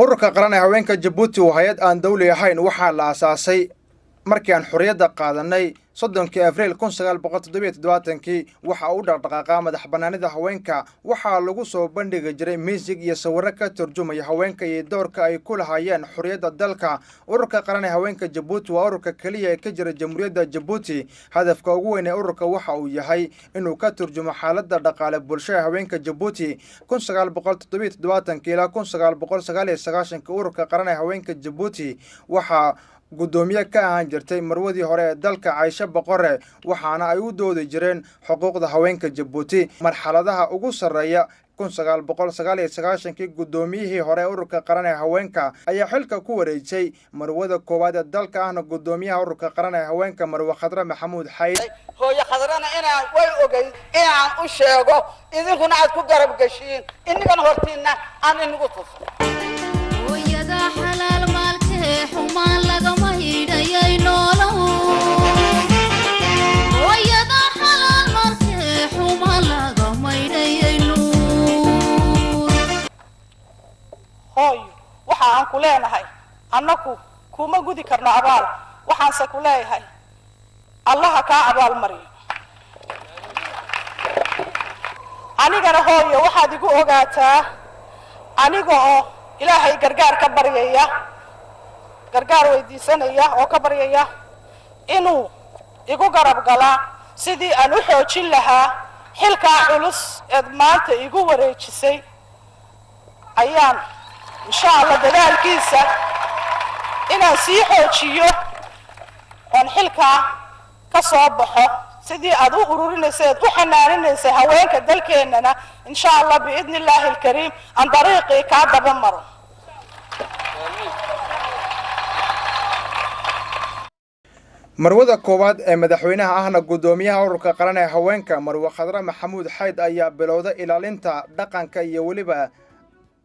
ururka qaran ee haweenka Djibouti waa hay'ad aan dawli ahayn waxaa la aasaasay markii aan xorriyadda qaadanay 30 Abriil 1977 waxa uu dhaqdhaqaaqa madaxbannaanida haweenka waxa lagu soo bandhigi jiray music iyo sawirro ka turjumaya haweenka iyo doorka ay ku lahaayeen xorriyadda dalka. ururka qaran ee haweenka Djibouti waa ururka kaliya ee ka jira Jamhuuriyadda Djibouti. hadafka ugu weyn ee ururka waxa uu yahay inuu ka turjumo xaaladda dhaqaale bulsho ee haweenka Djibouti. 1977 ilaa 1999 ururka qaran ee haweenka Djibouti waxa gudoomiye ka ahaan jirtay marwadii hore ee dalka Aisha Boqore waxaana ay u doodi jireen xuquuqda haweenka Djibouti. marxaladaha ugu sareeya 1999 gudoomiyihii hore ururka qaran ee haweenka ayaa xilka ku wareejay marwada koowaad ee dalka ahna gudoomiyaha ururka qaran ee haweenka Marwa Khadra Maxamuud Xayd. hooyo Khadrana inaan way ogay inaan u sheego idinkuna aad ku garab gashiin innigan hortiina aan inagu tuso hooyada xalaal maalkee xumaan laga waxaan ku leenahay annagu kuma gudi karno abaal waxaanse ku leeyahay allaha ka abaal mariyo anigana hooyo waxaad igu ogaataa aniga oo ilaahay gargaar ka baryaya gargaar weydiisanaya oo ka baryaya inuu igu garab gala sidii aan u xoojin lahaa xilka culus ee maanta igu wareejisay ayaan إن شاء الله دلال كيسة إنا سيحوشيو ونحلكا كصوبحو سيدي أدو قرورين سيد وحنانين سيهوين كدلك إننا إن شاء الله بإذن الله الكريم عن طريقي كعب بمرو marwada koowaad ee madaxweynaha ahna gudoomiyaha ururka qaran ee haweenka Marwa Khadra Maxamuud Xayd ayaa bilowday ilaalinta dhaqanka iyo waliba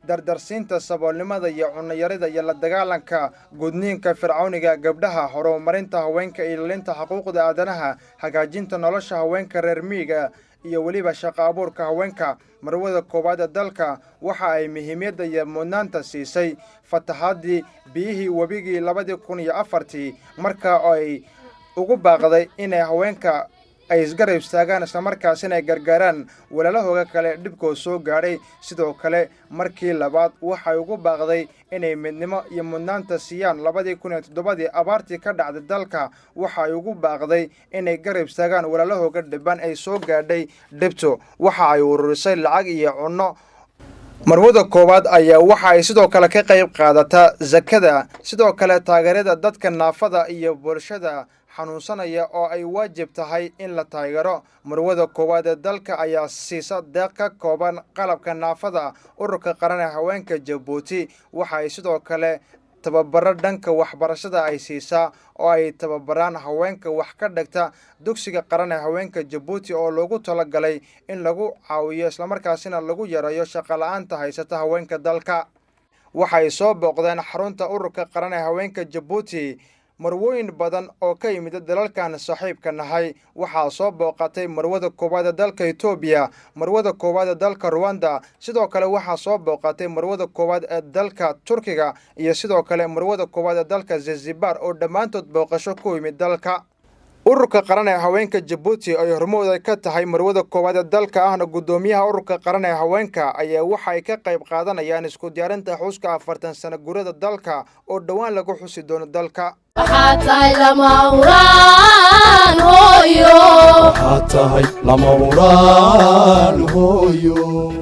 dardarsiinta saboolnimada iyo cunayarida iyo la dagaalanka gudniinka fircooniga gabdhaha horumarinta haweenka ilaalinta xuquuqda aadanaha hagaajinta nolosha haweenka reer miyiga iyo waliba shaqo abuurka haweenka. marwada koowaad ee dalka waxa ay muhiimada iyo mudnaanta siisay fatahaadii biyihii wabigii 2004 marka ay ugu baaqday inay haweenka ay isgarab istaagaan isla markaasina ay gargaaraan walaalahooda kale dhibkoo soo gaadhay. sidoo kale markii labaad waxay ugu baaqday inay midnimo iyo mudnaanta siiyaan 2007 abaartii ka dhacday dalka waxa ay ugu baaqday inay garab istaagaan walaalahooda dhiban ay soo gaadhay dhibto. waxa ay ururisay lacag iyo cunno. marwada koowaad ayaa waxa ay sidoo kale ka qayb qaadataa zakada sidoo kale taageerada dadka naafada iyo bulshada xanuunsanaya oo ay waajib tahay in la taageero. marwada koowaad ee dalka ayaa siisa deeq ka kooban qalabka naafada ururka qaran ee haweenka Djibouti. waxa ay sidoo kale tababaro dhanka waxbarashada ay siisaa oo ay tababaraan haweenka wax ka dhigta dugsiga qaran ee haweenka Djibouti oo loogu talagalay in lagu caawiyo isla markaasina lagu yareeyo shaqo la'aanta haysata haweenka dalka. waxay soo booqdeen xarunta ururka qaran ee haweenka Djibouti marwooyin badan oo ka yimid dalalkan saaxiibka nahay. waxaa soo booqatay marwada koowaad ee dalka Itoobiya marwada koowaad ee dalka Rwanda sidoo kale waxaa soo booqatay marwada koowaad ee dalka Turkiga iyo sidoo kale marwada koowaad ee dalka Zanzibar oo dhammaantood booqasho ku yimid dalka. ururka qaran ee haweenka Djibouti ay hormuud ka tahay marwada koowaad ee dalka ahna gudoomiyaha ururka qaran ee haweenka ayaa waxa ay ka qayb qaadanayaan isku diyaarinta xuska 40 sano guurada dalka oo dhawaan lagu xusi doono dalka. حتى لما وران هويو حتى لما وران هويو